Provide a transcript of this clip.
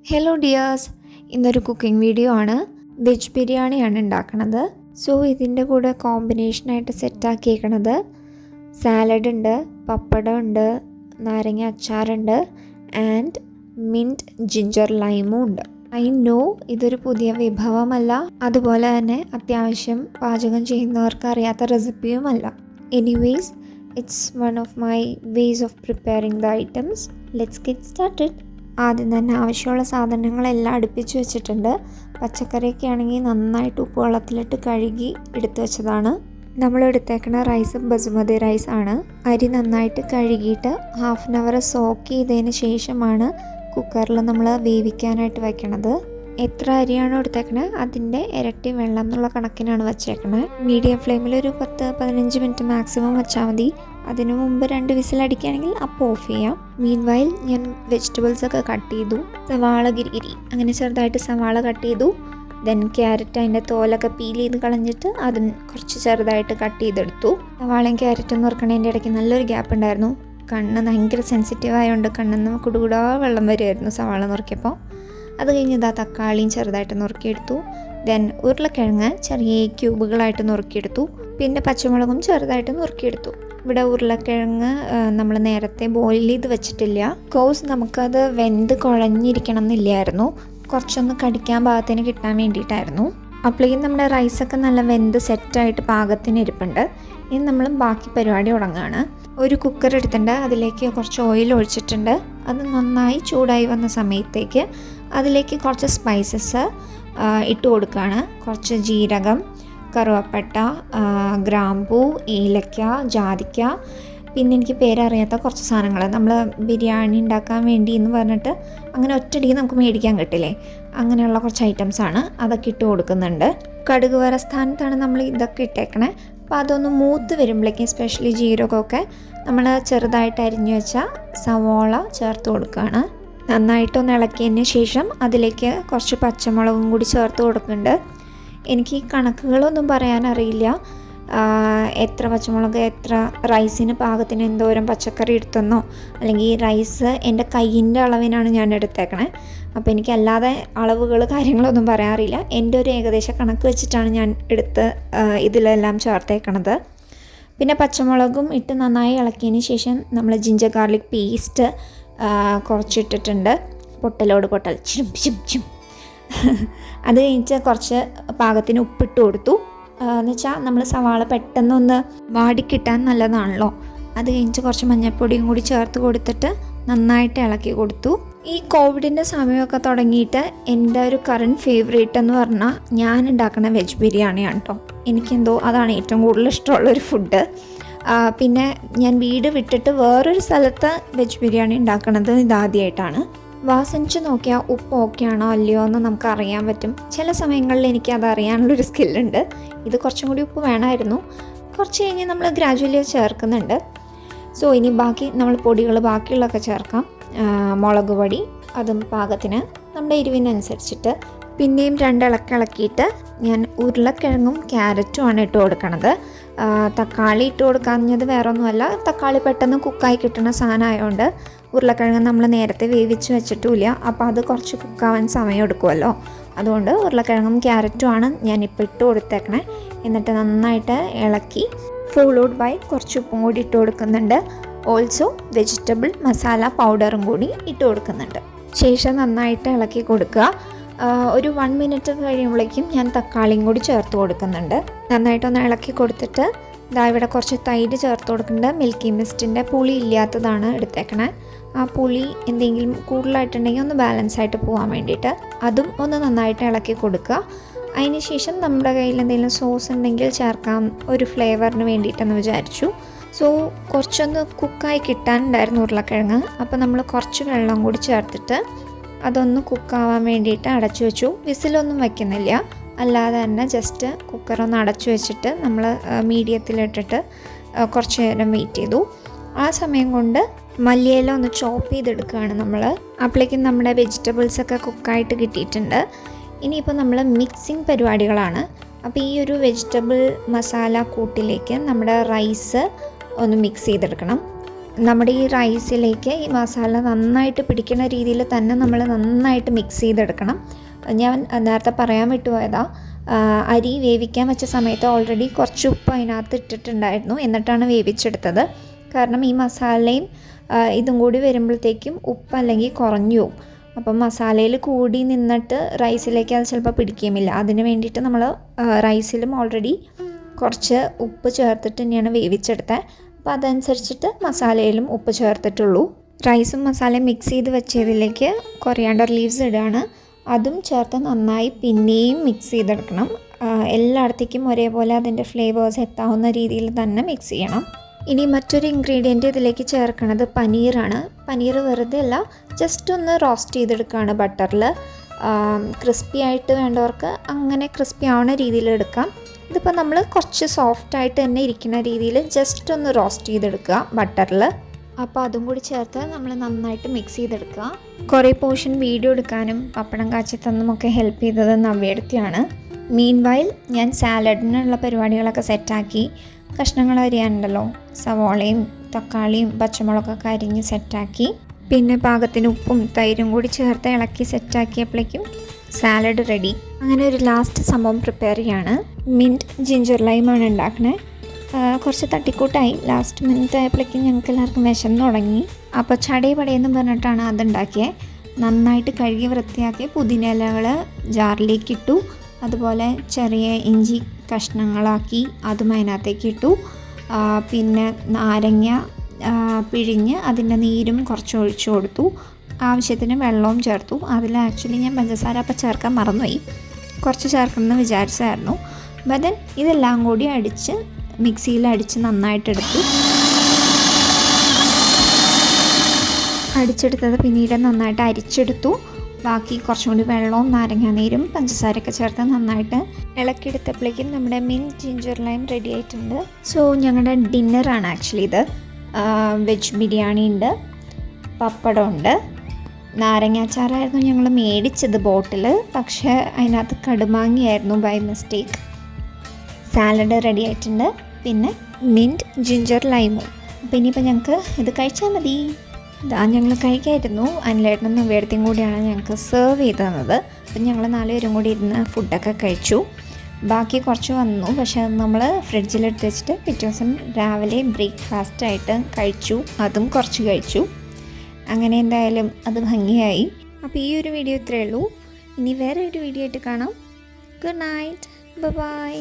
Hello dears, ഇന്നൊരു cooking video ആണ്. Veg ബിരിയാണിയാണ് ഉണ്ടാക്കുന്നത്. സോ ഇതിൻ്റെ കൂടെ കോമ്പിനേഷനായിട്ട് സെറ്റാക്കിയേക്കണത് സാലഡ് ഉണ്ട്, പപ്പടം ഉണ്ട്, നാരങ്ങ അച്ചാറുണ്ട് ആൻഡ് മിൻറ്റ് ജിഞ്ചർ ലൈമും ഉണ്ട്. ഐ നോ ഇതൊരു പുതിയ വിഭവമല്ല, അതുപോലെ തന്നെ അത്യാവശ്യം പാചകം ചെയ്യുന്നവർക്ക് അറിയാത്ത റെസിപ്പിയുമല്ല. Anyways it's one of my ways of preparing the items. Let's get started. ആദ്യം തന്നെ ആവശ്യമുള്ള സാധനങ്ങളെല്ലാം അടുപ്പിച്ച് വെച്ചിട്ടുണ്ട്. പച്ചക്കറിയൊക്കെ ആണെങ്കിൽ നന്നായിട്ട് ഉപ്പ് വെള്ളത്തിലിട്ട് കഴുകി എടുത്തു വെച്ചതാണ്. നമ്മൾ എടുത്തേക്കുന്ന റൈസ് ബസുമതി റൈസ് ആണ്. അരി നന്നായിട്ട് കഴുകിയിട്ട് ഹാഫ് ആൻ അവർ സോക്ക് ചെയ്തതിന് ശേഷമാണ് കുക്കറിൽ നമ്മൾ വേവിക്കാനായിട്ട് വയ്ക്കണത്. എത്ര അരിയാണോ എടുത്തേക്കണത് അതിൻ്റെ ഇരട്ടി വെള്ളം എന്നുള്ള കണക്കിനാണ് വച്ചേക്കണത്. മീഡിയം ഫ്ലെയിമിൽ ഒരു 10-15 മിനിറ്റ് മാക്സിമം വെച്ചാൽ മതി. അതിനു മുമ്പ് 2 വിസിൽ അടിക്കുകയാണെങ്കിൽ അപ്പോൾ ഓഫ് ചെയ്യാം. മീൻവൈൽ ഞാൻ വെജിറ്റബിൾസൊക്കെ കട്ട് ചെയ്തു. സവാള ഗിരിഗിരി അങ്ങനെ ചെറുതായിട്ട് സവാള കട്ട് ചെയ്തു. ദെൻ ക്യാരറ്റ് അതിൻ്റെ തോലൊക്കെ പീൽ ചെയ്ത് കളഞ്ഞിട്ട് അതും കുറച്ച് ചെറുതായിട്ട് കട്ട് ചെയ്തെടുത്തു. സവാളയും ക്യാരറ്റും നുറുക്കണതിൻ്റെ ഇടയ്ക്ക് നല്ലൊരു ഗ്യാപ്പ് ഉണ്ടായിരുന്നു. കണ്ണ് ഭയങ്കര സെൻസിറ്റീവ് ആയതുകൊണ്ട് കണ്ണിന്ന് കുടുകുടാ വെള്ളം വരുമായിരുന്നു സവാള നുറുക്കിയപ്പോൾ. അത് കഴിഞ്ഞ് തക്കാളിയും ചെറുതായിട്ട് നുറുക്കിയെടുത്തു. ദെൻ ഉരുളക്കിഴങ്ങ് ചെറിയ ക്യൂബുകളായിട്ട് നുറുക്കിയെടുത്തു. പിന്നെ പച്ചമുളകും ചെറുതായിട്ട് നുറുക്കിയെടുത്തു. ഇവിടെ ഉരുളക്കിഴങ്ങ് നമ്മൾ നേരത്തെ ബോയിൽ ചെയ്ത് വെച്ചിട്ടില്ല. കോഴ്സ് നമുക്കത് വെന്ത് കുഴഞ്ഞിരിക്കണം എന്നില്ലായിരുന്നു, കുറച്ചൊന്ന് കടിക്കാൻ പാകത്തിന് കിട്ടാൻ വേണ്ടിയിട്ടായിരുന്നു. അപ്പോഴേക്കും നമ്മുടെ റൈസൊക്കെ നല്ല വെന്ത് സെറ്റായിട്ട് പാകത്തിന് ഇരിപ്പുണ്ട്. ഇനി നമ്മൾ ബാക്കി പരിപാടി തുടങ്ങുകയാണ്. ഒരു കുക്കർ എടുത്തിട്ടുണ്ട്, അതിലേക്ക് കുറച്ച് ഓയിൽ ഒഴിച്ചിട്ടുണ്ട്. അത് നന്നായി ചൂടായി വന്ന സമയത്തേക്ക് അതിലേക്ക് കുറച്ച് സ്പൈസസ് ഇട്ട് കൊടുക്കുകയാണ്. കുറച്ച് ജീരകം, കറുവപ്പട്ട, ഗ്രാമ്പൂ, ഏലക്ക, ജാതിക്ക, പിന്നെ എനിക്ക് പേരറിയാത്ത കുറച്ച് സാധനങ്ങൾ. നമ്മൾ ബിരിയാണി ഉണ്ടാക്കാൻ വേണ്ടി എന്ന് പറഞ്ഞിട്ട് അങ്ങനെ ഒറ്റയടിക്ക് നമുക്ക് മേടിക്കാൻ കിട്ടില്ലേ, അങ്ങനെയുള്ള കുറച്ച് ഐറ്റംസാണ്. അതൊക്കെ ഇട്ട് കൊടുക്കുന്നുണ്ട്. കടുക് വറ സ്ഥാനത്താണ് നമ്മൾ ഇതൊക്കെ ഇട്ടേക്കണേ. അപ്പോൾ അതൊന്ന് മൂത്ത് വരുമ്പോഴേക്കും സ്പെഷ്യലി ജീരകമൊക്കെ നമ്മൾ ചെറുതായിട്ട് അരിഞ്ഞു വെച്ച സവോള ചേർത്ത് കൊടുക്കുകയാണ്. നന്നായിട്ടൊന്ന് ഇളക്കിയതിന് ശേഷം അതിലേക്ക് കുറച്ച് പച്ചമുളകും കൂടി ചേർത്ത് കൊടുക്കുന്നുണ്ട്. എനിക്ക് ഈ കണക്കുകളൊന്നും പറയാനറിയില്ല, എത്ര പച്ചമുളക് എത്ര റൈസിന് പാകത്തിന് എന്തോരം പച്ചക്കറി എടുത്തെന്നോ, അല്ലെങ്കിൽ റൈസ് എൻ്റെ കയ്യിൻ്റെ അളവിനാണ് ഞാൻ എടുത്തേക്കണേ. അപ്പോൾ എനിക്കല്ലാതെ അളവുകൾ കാര്യങ്ങളൊന്നും പറയാറില്ല. എൻ്റെ ഒരു ഏകദേശ കണക്ക് വെച്ചിട്ടാണ് ഞാൻ എടുത്ത് ഇതിലെല്ലാം ചേർത്തേക്കണത്. പിന്നെ പച്ചമുളകും ഇട്ട് നന്നായി ഇളക്കിയതിന് ശേഷം നമ്മൾ ജിഞ്ചർ ഗാർലിക് പേസ്റ്റ് കുറച്ചിട്ടിട്ടുണ്ട്. പൊട്ടലോട് പൊട്ടൽ ചിം ചിം ചിം. അത് കഴിഞ്ഞിട്ട് കുറച്ച് പാകത്തിന് ഉപ്പിട്ട് കൊടുത്തു. എന്ന് വെച്ചാൽ നമ്മൾ സവാള പെട്ടെന്നൊന്ന് വാടിക്കിട്ടാൻ നല്ലതാണല്ലോ. അത് കഴിഞ്ഞിട്ട് കുറച്ച് മഞ്ഞൾപ്പൊടിയും കൂടി ചേർത്ത് കൊടുത്തിട്ട് നന്നായിട്ട് ഇളക്കി കൊടുത്തു. ഈ കോവിഡിൻ്റെ സമയമൊക്കെ തുടങ്ങിയിട്ട് എൻ്റെ ഒരു കറണ്ട് ഫേവറേറ്റ് എന്ന് പറഞ്ഞാൽ ഞാൻ ഉണ്ടാക്കുന്ന വെജ് ബിരിയാണിയാണ് കേട്ടോ. എനിക്കെന്തോ അതാണ് ഏറ്റവും കൂടുതൽ ഇഷ്ടമുള്ളൊരു ഫുഡ്. പിന്നെ ഞാൻ വീട് വിട്ടിട്ട് വേറൊരു സ്ഥലത്ത് വെജ് ബിരിയാണി ഉണ്ടാക്കുന്നത് ഇതാദ്യമായിട്ടാണ്. വാസനിച്ച് നോക്കിയാൽ ഉപ്പ് ഓക്കെ ആണോ അല്ലയോ എന്ന് നമുക്ക് അറിയാൻ പറ്റും. ചില സമയങ്ങളിൽ എനിക്ക് അത് അറിയാനുള്ളൊരു സ്കില്ലുണ്ട്. ഇത് കുറച്ചും കൂടി ഉപ്പ് വേണമായിരുന്നു. കുറച്ച് കഴിഞ്ഞ് നമ്മൾ ഗ്രാജുവലി ചേർക്കുന്നുണ്ട്. സോ ഇനി ബാക്കി നമ്മൾ പൊടികൾ ബാക്കിയുള്ളതൊക്കെ ചേർക്കാം. മുളക് പൊടി അതും പാകത്തിന് നമ്മുടെ എരിവിനനുസരിച്ചിട്ട്. പിന്നെയും 2 ഇളക്കിയിട്ട് ഞാൻ ഉരുളക്കിഴങ്ങും ക്യാരറ്റുമാണ് ഇട്ട് കൊടുക്കണത്. തക്കാളി ഇട്ട് കൊടുക്കാഞ്ഞത് വേറെ ഒന്നുമല്ല, തക്കാളി പെട്ടെന്ന് കുക്കായി കിട്ടുന്ന സാധനമായതുകൊണ്ട്. ഉരുളക്കിഴങ്ങ് നമ്മൾ നേരത്തെ വേവിച്ച് വെച്ചിട്ടുമില്ല, അപ്പോൾ അത് കുറച്ച് കുക്കാവാൻ സമയം എടുക്കുമല്ലോ. അതുകൊണ്ട് ഉരുളക്കിഴങ്ങും ക്യാരറ്റുമാണ് ഞാനിപ്പോൾ ഇട്ട് കൊടുത്തേക്കണേ. എന്നിട്ട് നന്നായിട്ട് ഇളക്കി ഫോളോഡ് ബൈ കുറച്ച് ഉപ്പും കൂടി ഇട്ട് കൊടുക്കുന്നുണ്ട്. ഓൾസോ വെജിറ്റബിൾ മസാല പൗഡറും കൂടി ഇട്ട് കൊടുക്കുന്നുണ്ട്. ശേഷം നന്നായിട്ട് ഇളക്കി കൊടുക്കുക. ഒരു 1 മിനിറ്റ് കഴിയുമ്പോഴേക്കും ഞാൻ തക്കാളിയും കൂടി ചേർത്ത് കൊടുക്കുന്നുണ്ട്. നന്നായിട്ടൊന്ന് ഇളക്കി കൊടുത്തിട്ട് ഇവിടെ കുറച്ച് തൈര് ചേർത്ത് കൊടുക്കുന്നുണ്ട്. മിൽക്കി മിസ്റ്റിൻ്റെ പുളി ഇല്ലാത്തതാണ് എടുത്തേക്കണേ. ആ പുളി എന്തെങ്കിലും കൂടുതലായിട്ടുണ്ടെങ്കിൽ ഒന്ന് ബാലൻസ് ആയിട്ട് പോകാൻ വേണ്ടിയിട്ട് അതും ഒന്ന് നന്നായിട്ട് ഇളക്കി കൊടുക്കുക. അതിന് ശേഷം നമ്മുടെ കയ്യിൽ എന്തെങ്കിലും സോസ് ഉണ്ടെങ്കിൽ ചേർക്കാം, ഒരു ഫ്ലേവറിന് വേണ്ടിയിട്ടെന്ന് വിചാരിച്ചു. സോ കുറച്ചൊന്ന് കുക്കായി കിട്ടാനുണ്ടായിരുന്നു ഉരുളക്കിഴങ്ങ്. അപ്പോൾ നമ്മൾ കുറച്ച് വെള്ളം കൂടി ചേർത്തിട്ട് അതൊന്ന് കുക്കാവാൻ വേണ്ടിയിട്ട് അടച്ചു വെച്ചു. വിസിലൊന്നും വയ്ക്കുന്നില്ല, അല്ലാതെ തന്നെ ജസ്റ്റ് കുക്കറൊന്ന് അടച്ചു വെച്ചിട്ട് നമ്മൾ മീഡിയത്തിലിട്ടിട്ട് കുറച്ച് നേരം വെയിറ്റ് ചെയ്തു. ആ സമയം കൊണ്ട് മല്ലിയില ഒന്ന് ചോപ്പ് ചെയ്തെടുക്കുകയാണ് നമ്മൾ. അപ്പോഴേക്കും നമ്മുടെ വെജിറ്റബിൾസൊക്കെ കുക്കായിട്ട് കിട്ടിയിട്ടുണ്ട്. ഇനിയിപ്പോൾ നമ്മൾ മിക്സിങ് പരിപാടികളാണ്. അപ്പോൾ ഈ ഒരു വെജിറ്റബിൾ മസാല കൂട്ടിലേക്ക് നമ്മുടെ റൈസ് ഒന്ന് മിക്സ് ചെയ്തെടുക്കണം. നമ്മുടെ ഈ റൈസിലേക്ക് ഈ മസാല നന്നായിട്ട് പിടിക്കുന്ന രീതിയിൽ തന്നെ നമ്മൾ നന്നായിട്ട് മിക്സ് ചെയ്തെടുക്കണം. ഞാൻ നേരത്തെ പറയാൻ വിട്ടുപോയതാ, അരി വേവിക്കാൻ വെച്ച സമയത്ത് ഓൾറെഡി കുറച്ച് ഉപ്പ് അതിനകത്ത് ഇട്ടിട്ടുണ്ടായിരുന്നു, എന്നിട്ടാണ് വേവിച്ചെടുത്തത്. കാരണം ഈ മസാലയും ഇതും കൂടി വരുമ്പോഴത്തേക്കും ഉപ്പ് അല്ലെങ്കിൽ കുറഞ്ഞു പോകും. അപ്പം മസാലയിൽ കൂടി നിന്നിട്ട് റൈസിലേക്ക് അത് ചിലപ്പോൾ പിടിക്കുകയുമില്ല. അതിന് വേണ്ടിയിട്ട് നമ്മൾ റൈസിലും ഓൾറെഡി കുറച്ച് ഉപ്പ് ചേർത്തിട്ട് തന്നെയാണ് വേവിച്ചെടുത്തത്. അപ്പോൾ അതനുസരിച്ചിട്ട് മസാലയിലും ഉപ്പ് ചേർത്തിട്ടുള്ളൂ. റൈസും മസാലയും മിക്സ് ചെയ്ത് വെച്ചതിലേക്ക് കൊറിയാണ്ടർ ലീവ്സ് ഇടുകയാണ്. അതും ചേർത്ത് നന്നായി പിന്നെയും മിക്സ് ചെയ്തെടുക്കണം. എല്ലായിടത്തേക്കും ഒരേപോലെ അതിൻ്റെ ഫ്ലേവേഴ്സ് എത്താവുന്ന രീതിയിൽ തന്നെ മിക്സ് ചെയ്യണം. ഇനി മറ്റൊരു ഇൻഗ്രീഡിയൻറ്റ് ഇതിലേക്ക് ചേർക്കുന്നത് പനീറാണ്. പനീർ വെറുതെ അല്ല, ജസ്റ്റ് ഒന്ന് റോസ്റ്റ് ചെയ്തെടുക്കുകയാണ് ബട്ടറിൽ. ക്രിസ്പി ആയിട്ട് വേണ്ടവർക്ക് അങ്ങനെ ക്രിസ്പി ആവുന്ന രീതിയിൽ എടുക്കാം. ഇതിപ്പോൾ നമ്മൾ കുറച്ച് സോഫ്റ്റായിട്ട് തന്നെ ഇരിക്കുന്ന രീതിയിൽ ജസ്റ്റ് ഒന്ന് റോസ്റ്റ് ചെയ്തെടുക്കുക ബട്ടറിൽ. അപ്പോൾ അതും കൂടി ചേർത്ത് നമ്മൾ നന്നായിട്ട് മിക്സ് ചെയ്തെടുക്കുക. കുറേ പോർഷൻ വീഡിയോ എടുക്കാനും പപ്പടം കാച്ചി തന്നുമൊക്കെ ഹെൽപ്പ് ചെയ്തത് നവ്യടുത്തിയാണ്. മീൻവൈൽ ഞാൻ സാലഡിനുള്ള പരിപാടികളൊക്കെ സെറ്റാക്കി. കഷ്ണങ്ങൾ അരിയാനുണ്ടല്ലോ, സവോളയും തക്കാളിയും പച്ചമുളകൊക്കെ അരിഞ്ഞ് സെറ്റാക്കി. പിന്നെ പാകത്തിന് ഉപ്പും തൈരും കൂടി ചേർത്ത് ഇളക്കി സെറ്റാക്കിയപ്പോഴേക്കും സാലഡ് റെഡി. അങ്ങനെ ഒരു ലാസ്റ്റ് സംഭവം പ്രിപ്പയർ ചെയ്യാണ്. മിൻറ്റ് ജിഞ്ചർ ലൈമാണ് ഉണ്ടാക്കണേ. കുറച്ച് തട്ടിക്കൂട്ടായി. ലാസ്റ്റ് മിനിറ്റ് ആയപ്പോഴേക്കും ഞങ്ങൾക്ക് എല്ലാവർക്കും വിശന്ന് തുടങ്ങി. അപ്പോൾ ചടയപടയെന്ന് പറഞ്ഞിട്ടാണ് അതുണ്ടാക്കിയത്. നന്നായിട്ട് കഴുകി വൃത്തിയാക്കി പുതിന ഇലകൾ ജാറിലേക്ക് ഇട്ടു. അതുപോലെ ചെറിയ ഇഞ്ചി കഷ്ണങ്ങളാക്കി അതും അതിനകത്തേക്ക് ഇട്ടു. പിന്നെ നാരങ്ങ പിഴിഞ്ഞ് അതിൻ്റെ നീരും കുറച്ച് ഒഴിച്ചു കൊടുത്തു. ആവശ്യത്തിന് വെള്ളവും ചേർത്തു. അതിൽ ആക്ച്വലി ഞാൻ പഞ്ചസാര അപ്പം ചേർക്കാൻ മറന്നുപോയി, കുറച്ച് ചേർക്കണമെന്ന് വിചാരിച്ചായിരുന്നു. ബട്ട് ഇതെല്ലാം കൂടി മിക്സിയിൽ അടിച്ച് നന്നായിട്ടെടുത്തു. അടിച്ചെടുത്തത് പിന്നീട് നന്നായിട്ട് അരിച്ചെടുത്തു. ബാക്കി കുറച്ചും കൂടി വെള്ളവും നാരങ്ങാനീരും പഞ്ചസാരയൊക്കെ ചേർത്ത് നന്നായിട്ട് ഇളക്കിയെടുത്തപ്പോഴേക്കും നമ്മുടെ മിൻറ്റ് ജിഞ്ചർ ലൈം റെഡി ആയിട്ടുണ്ട്. സോ ഞങ്ങളുടെ ഡിന്നറാണ് ആക്ച്വലി ഇത്. വെജ് ബിരിയാണി ഉണ്ട്, പപ്പടമുണ്ട്, നാരങ്ങാച്ചാറായിരുന്നു ഞങ്ങൾ മേടിച്ചത് ബോട്ടിൽ, പക്ഷേ അതിനകത്ത് കടുമാങ്ങിയായിരുന്നു ബൈ മിസ്റ്റേക്ക്. സാലഡ് റെഡി ആയിട്ടുണ്ട്, പിന്നെ മിൻറ്റ് ജിഞ്ചർ ലൈമും. അപ്പോൾ ഇനിയിപ്പോൾ ഞങ്ങൾക്ക് ഇത് കഴിച്ചാൽ മതി. ഇതാ ഞങ്ങൾ കഴിക്കായിരുന്നു. അനിലേട്ടനും നവ്യടത്തേയും കൂടിയാണ് ഞങ്ങൾക്ക് സെർവ് ചെയ്ത് തന്നത്. അപ്പം ഞങ്ങൾ 4 പേരും കൂടി ഇരുന്ന് ഫുഡൊക്കെ കഴിച്ചു. ബാക്കി കുറച്ച് വന്നു, പക്ഷേ അത് നമ്മൾ ഫ്രിഡ്ജിലെടുത്ത് വെച്ചിട്ട് പിറ്റേ ദിവസം രാവിലെ ബ്രേക്ക്ഫാസ്റ്റായിട്ട് കഴിച്ചു. അതും കുറച്ച് കഴിച്ചു. അങ്ങനെ എന്തായാലും അത് ഭംഗിയായി. അപ്പോൾ ഈ ഒരു വീഡിയോ ഇത്രയേ ഉള്ളൂ. ഇനി വേറെ ഒരു വീഡിയോ ആയിട്ട് കാണാം. Good night, by.